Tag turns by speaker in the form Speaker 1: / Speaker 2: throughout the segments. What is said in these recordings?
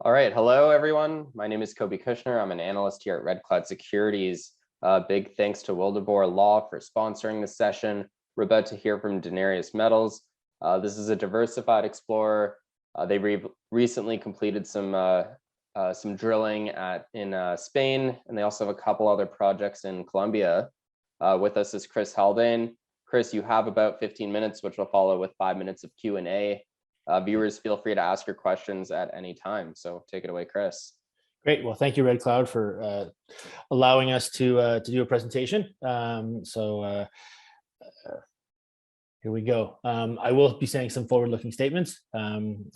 Speaker 1: All right. Hello, everyone. My name is Kobe Kushner. I'm an analyst here at Red Cloud Securities. Big thanks to Wildeboer Law for sponsoring this session. We're about to hear from Denarius Metals. This is a diversified explorer. They recently completed some drilling in Spain, and they also have a couple other projects in Colombia. With us is Chris Haldane. Chris, you have about 15 minutes, which will follow with 5 minutes of Q&A. Viewers, feel free to ask your questions at any time. So take it away, Chris.
Speaker 2: Great. Well, thank you, Red Cloud, for allowing us to do a presentation. Here we go. I will be saying some forward-looking statements, and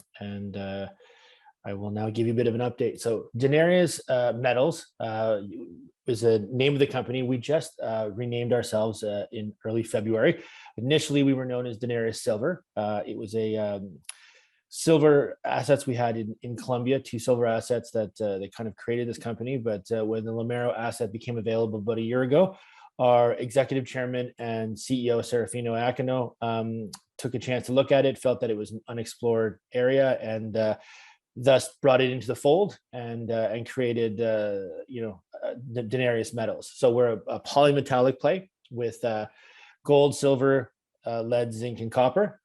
Speaker 2: I will now give you a bit of an update. So Denarius Metals is the name of the company. We just renamed ourselves in early February. Initially, we were known as Denarius Silver. It was a silver assets we had in Colombia, 2 silver assets that they kind of created this company. But when the Lamero asset became available about a year ago, our executive chairman and CEO, Serafino Aquino, took a chance to look at it, felt that it was an unexplored area, and thus brought it into the fold and created, Denarius Metals. So we're a polymetallic play with gold, silver, lead, zinc, and copper.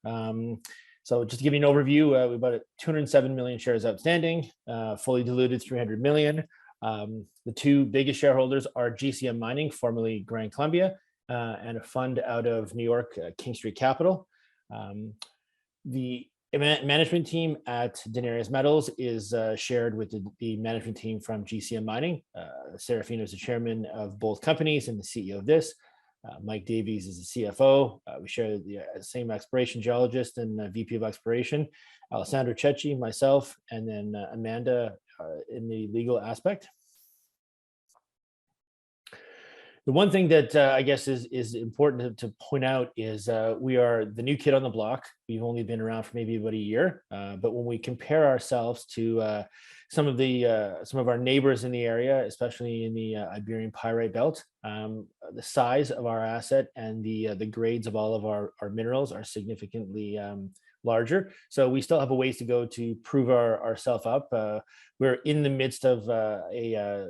Speaker 2: So just to give you an overview, we have about 207 million shares outstanding, fully diluted 300 million. The 2 biggest shareholders are GCM Mining, formerly Grand Colombia, and a fund out of New York, King Street Capital. The management team at Denarius Metals is shared with the management team from GCM Mining. Serafino is the chairman of both companies and the CEO of this. Mike Davies is the CFO. We share the same exploration geologist and VP of exploration, Alessandro Cecchi, myself, and then Amanda in the legal aspect. The one thing that I guess is important to point out is we are the new kid on the block. We've only been around for maybe about a year, but when we compare ourselves to some of our neighbors in the area, especially in the Iberian Pyrite Belt, the size of our asset and the grades of all of our minerals are significantly larger. So we still have a ways to go to prove ourselves up. We're in the midst of a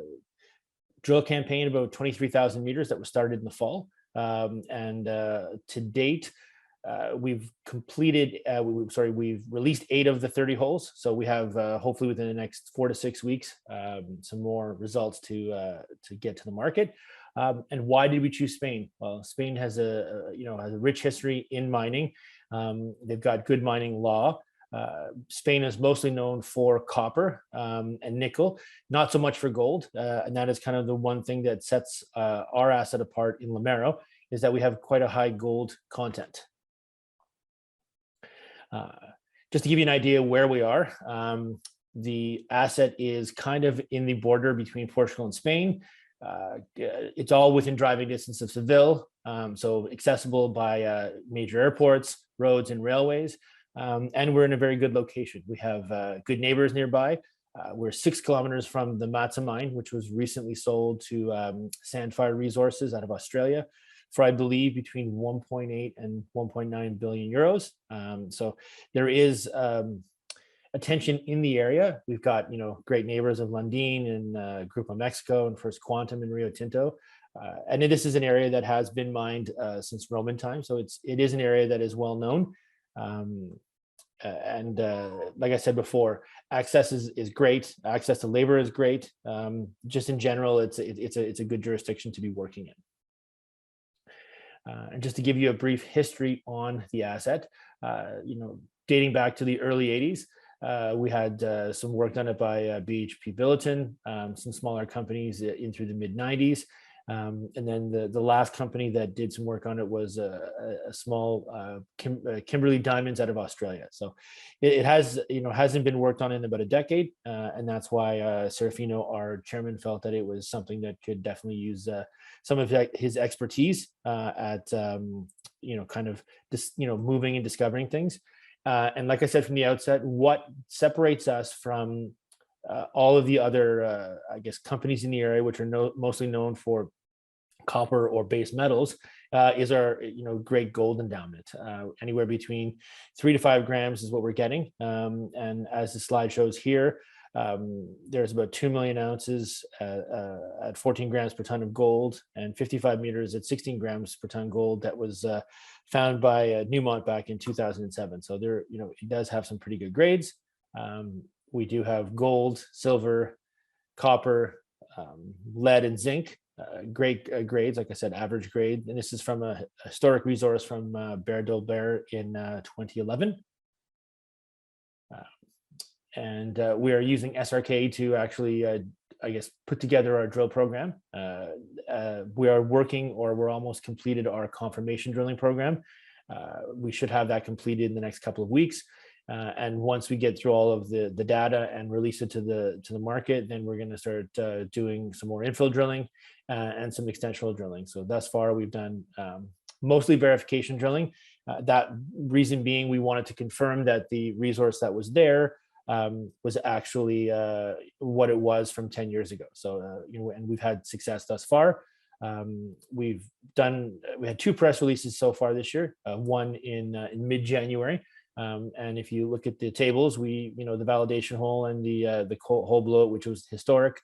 Speaker 2: drill campaign about 23,000 meters that was started in the fall, and to date we've released 8 of the 30 holes. So we have hopefully within the next 4 to 6 weeks some more results to get to the market. And why did we choose Spain? Well, Spain has a rich history in mining. They've got good mining law. Spain is mostly known for copper and nickel, not so much for gold. And that is kind of the one thing that sets our asset apart in Lamero, is that we have quite a high gold content. Just to give you an idea where we are, the asset is kind of in the border between Portugal and Spain. It's all within driving distance of Seville, so accessible by major airports, roads, and railways. And we're in a very good location. We have good neighbors nearby. We're 6 kilometers from the Matsa mine, which was recently sold to Sandfire Resources out of Australia for, I believe, between 1.8 and 1.9 billion euros. So there is attention in the area. We've got great neighbors of Haldane and Grupo Mexico and First Quantum and Rio Tinto. And this is an area that has been mined since Roman times. So it is an area that is well known. Like I said before, access is great. Access to labor is great. Just in general, it's a good jurisdiction to be working in. And just to give you a brief history on the asset, dating back to the early 80s, we had some work done by BHP Billiton, some smaller companies in through the mid 90s. And then the last company that did some work on it was a small Kimberley Diamonds out of Australia. So it has, hasn't been worked on in about a decade, and that's why Serafino, our chairman, felt that it was something that could definitely use some of his expertise at moving and discovering things. And like I said from the outset, what separates us from all of the other, companies in the area, which are mostly known for copper or base metals, is our, great gold endowment. Anywhere between 3 to 5 grams is what we're getting. And as the slide shows here, There's about 2 million ounces at 14 grams per ton of gold and 55 meters at 16 grams per ton gold that was found by Newmont back in 2007. So there, it does have some pretty good grades. We do have gold, silver, copper, lead, and zinc. Great grades, like I said, average grade. And this is from a historic resource from Bear d'Albert in 2011. And we are using SRK to actually, I guess, put together our drill program. We are working, or we're almost completed our confirmation drilling program. We should have that completed in the next couple of weeks. And once we get through all of the data and release it to the market, then we're going to start doing some more infill drilling and some extensional drilling. So thus far, we've done mostly verification drilling. That reason being, we wanted to confirm that the resource that was there was actually what it was from 10 years ago. So, and we've had success thus far. We had 2 press releases so far this year, one in mid-January. And if you look at the tables, the validation hole and the hole below it, which was historic.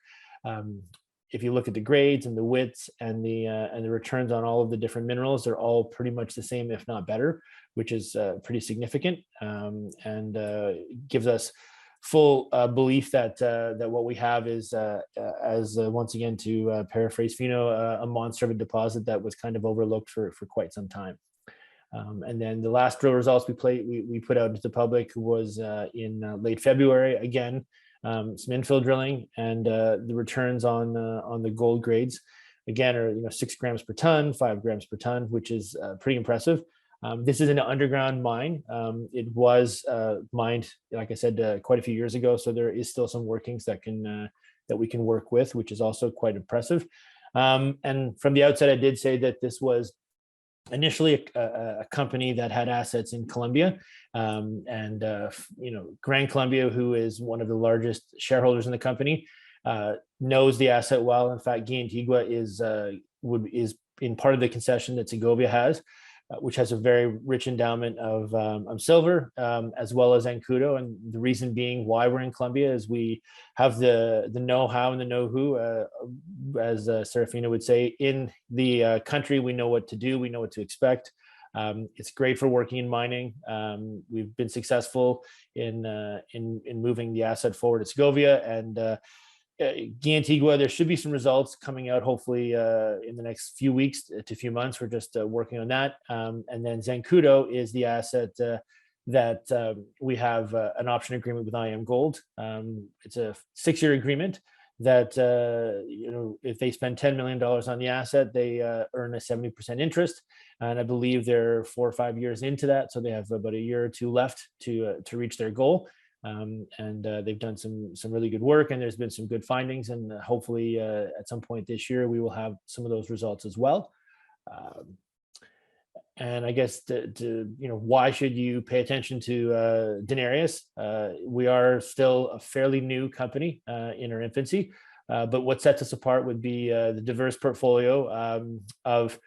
Speaker 2: If you look at the grades and the widths and the returns on all of the different minerals, they're all pretty much the same, if not better, which is pretty significant, and gives us full belief that what we have is, once again, to paraphrase Fino, a monster of a deposit that was kind of overlooked for quite some time. And then the last drill results we put out into the public was in late February. Again, some infill drilling, and the returns on the gold grades again are 6 grams per ton, 5 grams per ton, which is pretty impressive. This is an underground mine. It was mined, like I said, quite a few years ago, so there is still some workings that we can work with, which is also quite impressive. And from the outset, I did say that this was initially a company that had assets in Colombia, and Gran Colombia, who is one of the largest shareholders in the company, knows the asset well. In fact, Guía Antigua is in part of the concession that Segovia has, which has a very rich endowment of silver, as well as Zancudo. And the reason being why we're in Colombia is we have the know-how and the know-who, as Serafina would say, in the country. We know what to do. We know what to expect. It's great for working in mining. We've been successful in moving the asset forward at Segovia, and Guía Antigua, there should be some results coming out hopefully in the next few weeks to few months. We're just working on that. And then Zancudo is the asset that we have an option agreement with IM Gold. It's a 6-year agreement that if they spend $10 million on the asset, they earn a 70% interest. And I believe they're 4 or 5 years into that, so they have about a year or 2 left to reach their goal. And they've done some really good work, and there's been some good findings, and hopefully at some point this year we will have some of those results as well. And I guess why should you pay attention to Denarius? We are still a fairly new company in our infancy, but what sets us apart would be the diverse portfolio of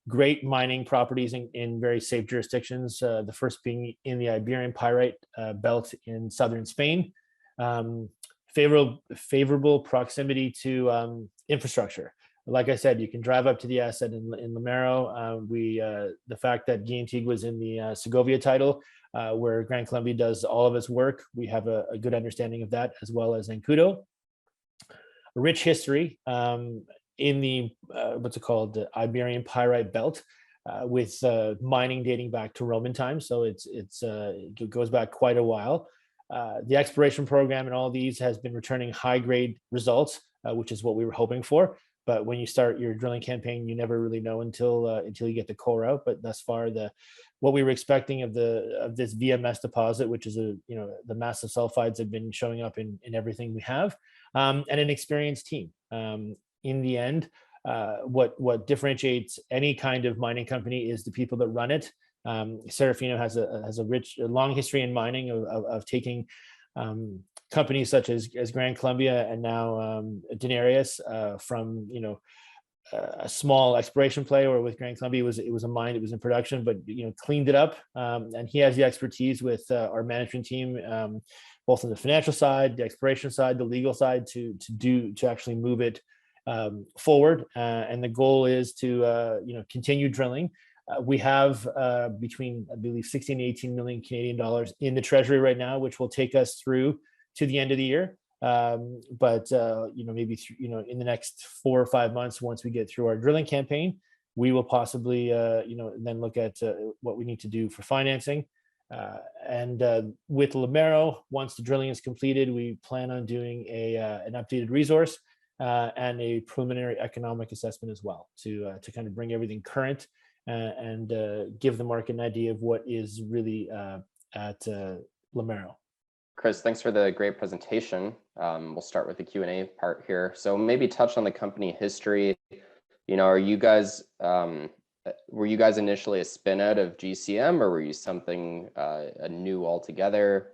Speaker 2: great mining properties in very safe jurisdictions. The first being in the Iberian Pyrite belt in southern Spain. Favorable proximity to infrastructure. Like I said, you can drive up to the asset in Limero. The fact that Guía Antigua is in the Segovia title, where Gran Colombia does all of its work, we have a good understanding of that, as well as Zancudo. A rich history in the the Iberian Pyrite belt, with mining dating back to Roman times. So it goes back quite a while. The exploration program and all these has been returning high grade results, which is what we were hoping for. But when you start your drilling campaign, you never really know until you get the core out. But thus far, what we were expecting of this VMS deposit, which is the massive sulfides, have been showing up in everything we have, and an experienced team. In the end, what differentiates any kind of mining company is the people that run it. Serafino has a long history in mining of taking companies such as Gran Colombia and now Denarius from a small exploration play, or with Grand Colombia, it was a mine, it was in production, but cleaned it up. And he has the expertise with our management team, both on the financial side, the exploration side, the legal side, to actually move it forward. And the goal is to continue drilling. We have between, I believe, 16 to 18 million Canadian dollars in the treasury right now, which will take us through to the end of the year. But maybe in the next 4 or 5 months, once we get through our drilling campaign, we will possibly then look at what we need to do for financing. And with Lomero, once the drilling is completed, we plan on doing an updated resource and a preliminary economic assessment as well, to kind of bring everything current and give the market an idea of what is really at Lomero.
Speaker 1: Chris, thanks for the great presentation. We'll start with the Q&A part here. So maybe touch on the company history. Are you guys, were you guys initially a spin out of GCM, or were you something new altogether?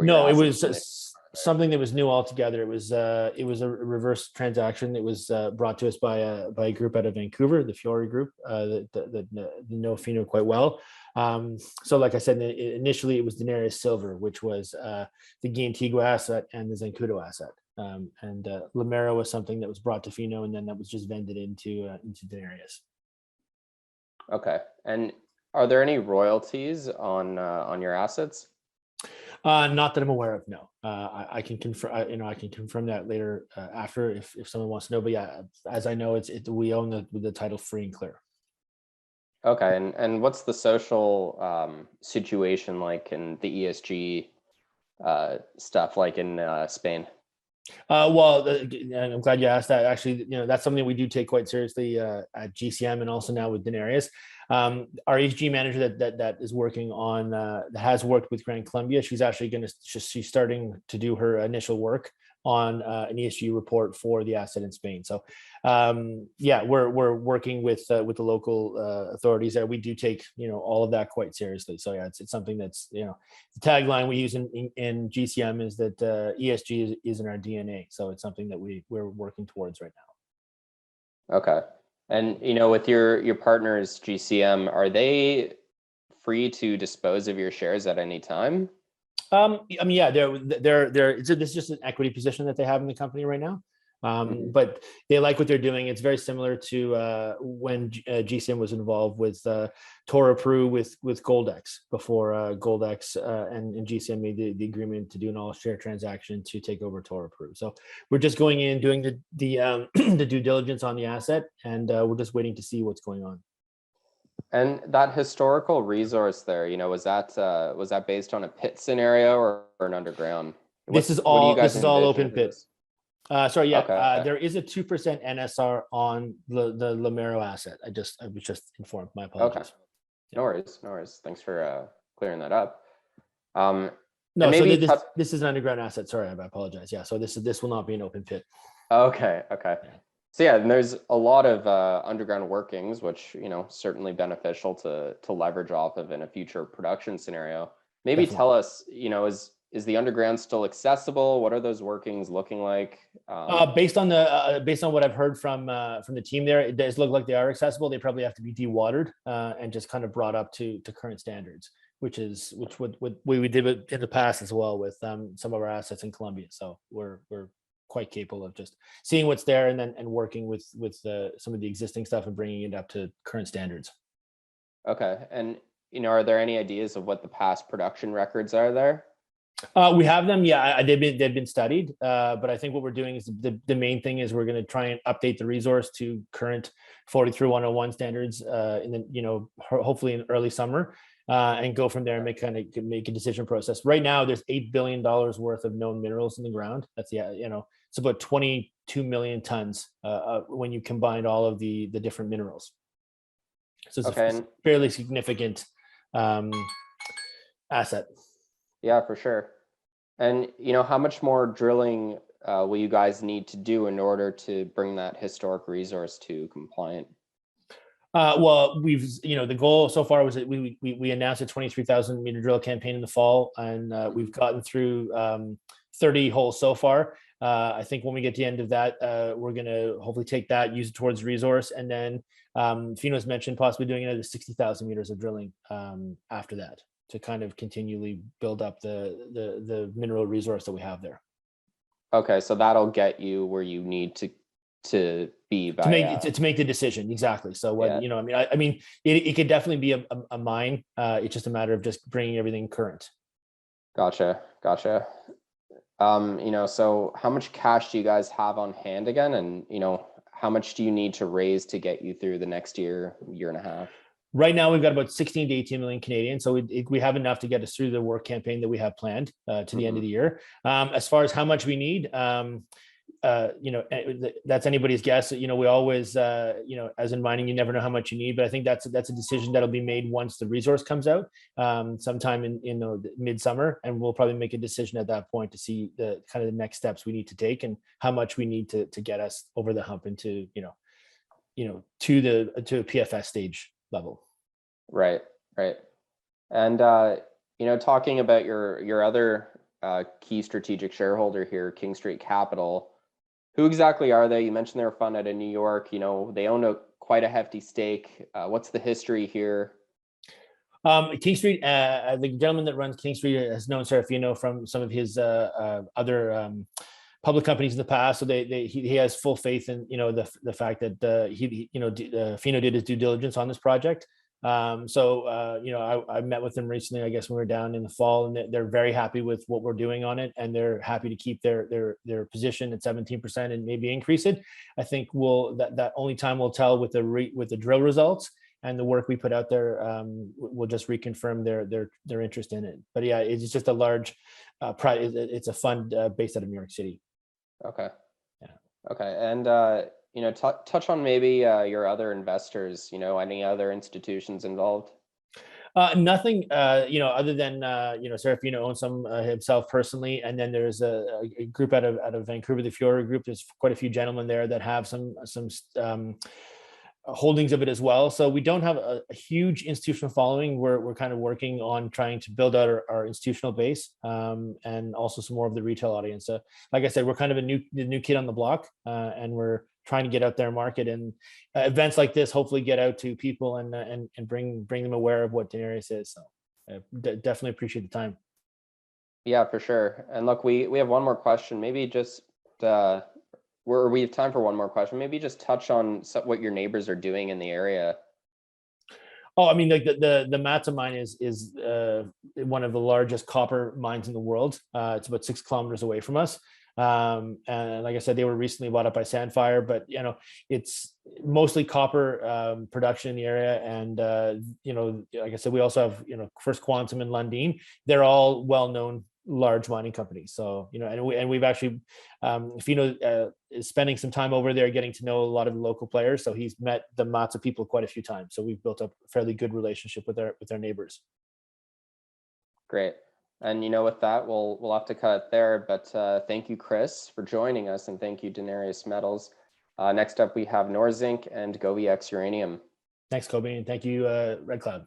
Speaker 2: No, it was something that was new altogether. It was a reverse transaction. It was brought to us by a group out of Vancouver, the Fiore Group, that know Fino quite well. So like I said, initially it was Denarius Silver, which was the Antigua asset and the Zancudo asset. And Lomero was something that was brought to Fino, and then that was just vended into Denarius.
Speaker 1: Okay. And are there any royalties on your assets?
Speaker 2: Not that I'm aware of. No. I can confirm. I can confirm that later after if someone wants to know. But yeah, as I know, we own the title free and clear.
Speaker 1: Okay. And what's the social situation like in the ESG stuff, like in Spain?
Speaker 2: Well, I'm glad you asked that. Actually, that's something we do take quite seriously at GCM, and also now with Denarius. Our ESG manager that is working on that has worked with Grand Colombia. She's actually she's starting to do her initial work on an ESG report for the asset in Spain. So yeah, we're working with the local authorities there. We do take all of that quite seriously. So yeah, it's something that's the tagline we use in GCM is that ESG is in our DNA. So it's something that we're working towards right now.
Speaker 1: Okay. And with your partners GCM, are they free to dispose of your shares at any time?
Speaker 2: I mean, yeah, this is just an equity position that they have in the company right now. But they like what they're doing. It's very similar to when GCM was involved with Toro Peru with Goldex before Goldex and GCM made the agreement to do an all-share transaction to take over Toro Peru. So we're just going in, doing the the due diligence on the asset, and we're just waiting to see what's going on.
Speaker 1: And that historical resource there, was that based on a pit scenario or an underground?
Speaker 2: This is all open pit. Sorry, yeah.
Speaker 1: Okay.
Speaker 2: There is a 2% NSR on the Lomero asset. I was just informed. My apologies.
Speaker 1: Okay. No worries. Thanks for clearing that up.
Speaker 2: No, so this is an underground asset. Sorry, I apologize. Yeah, so this will not be an open pit.
Speaker 1: Okay.
Speaker 2: Yeah.
Speaker 1: So yeah, and there's a lot of underground workings, which certainly beneficial to leverage off of in a future production scenario. Maybe
Speaker 2: Definitely.
Speaker 1: tell us, is the underground still accessible? What are those workings looking like?
Speaker 2: Based on what I've heard from the team there, it does look like they are accessible. They probably have to be dewatered and just kind of brought up to current standards, which we did in the past as well with some of our assets in Colombia. So we're quite capable of just seeing what's there and working with some of the existing stuff and bringing it up to current standards.
Speaker 1: Okay, and are there any ideas of what the past production records are there?
Speaker 2: We have them. Yeah, they've been studied. But I think what we're doing is the main thing is we're going to try and update the resource to current 43-101 standards hopefully in early summer, and go from there and make a decision process. Right now, there's $8 billion worth of known minerals in the ground. That's it's about 22 million tons when you combine all of the different minerals. So it's a fairly significant asset.
Speaker 1: Yeah, for sure. And how much more drilling will you guys need to do in order to bring that historic resource to compliant?
Speaker 2: Well, the goal so far was that we announced a 23,000 meter drill campaign in the fall, and we've gotten through 30 holes so far. I think when we get to the end of that, we're going to hopefully take that, use it towards resource, and then Fino's mentioned possibly doing another 60,000 meters of drilling after that to kind of continually build up the mineral resource that we have there.
Speaker 1: Okay, so that'll get you where you need to be by
Speaker 2: to make the decision. Exactly. So what,
Speaker 1: yeah.
Speaker 2: I mean, it could definitely be a mine. It's just a matter of just bringing everything current.
Speaker 1: Gotcha. So how much cash do you guys have on hand again? And, how much do you need to raise to get you through the next year and a half?
Speaker 2: Right now, we've got about 16 to 18 million Canadian. So we have enough to get us through the work campaign that we have planned to the end of the year. As far as how much we need, that's anybody's guess. We always, as in mining, you never know how much you need, but I think that's a decision that'll be made once the resource comes out sometime in the midsummer, and we'll probably make a decision at that point to see the kind of the next steps we need to take and how much we need to get us over the hump into, to a PFS stage level.
Speaker 1: Right. And, talking about your other key strategic shareholder here, King Street Capital, who exactly are they? You mentioned they're funded out of New York. They own quite a hefty stake. What's the history here?
Speaker 2: King Street, the gentleman that runs King Street has known Serafino from some of his other public companies in the past. So he has full faith in the fact that Fino did his due diligence on this project. I met with them recently, I guess, when we were down in the fall, and they're very happy with what we're doing on it, and they're happy to keep their position at 17% and maybe increase it. I think that only time will tell with the drill results and the work we put out there. Will just reconfirm their interest in it. But yeah, it's just a large it's a fund based out of New York City.
Speaker 1: Okay.
Speaker 2: Yeah.
Speaker 1: Okay. And touch on maybe your other investors, any other institutions involved?
Speaker 2: Nothing, other than, Serafino owns some himself personally. And then there's a group out of Vancouver, the Fiore group. There's quite a few gentlemen there that have some holdings of it as well. So we don't have a huge institutional following. We're kind of working on trying to build out our institutional base and also some more of the retail audience. So like I said, we're kind of the new kid on the block, and we're trying to get out there and market, and events like this hopefully get out to people and bring them aware of what Denarius is. So definitely appreciate the time.
Speaker 1: Yeah, for sure. And look, we have one more question. Maybe just we have time for one more question. Maybe just touch on what your neighbors are doing in the area.
Speaker 2: Oh, I mean, like the Matza mine is one of the largest copper mines in the world. It's about 6 kilometers away from us. And like I said, they were recently bought up by Sandfire, but it's mostly copper production in the area. And like I said, we also have First Quantum and Haldane. They're all well-known large mining companies. So and we've actually Fino is spending some time over there getting to know a lot of the local players. So he's met the Matza people quite a few times. So we've built up a fairly good relationship with our neighbors.
Speaker 1: Great. And with that, we'll have to cut it there. But thank you, Chris, for joining us, and thank you, Denarius Metals. Next up, we have Norzinc and GoviX Uranium.
Speaker 2: Thanks, Kobe, and thank you, Red Cloud.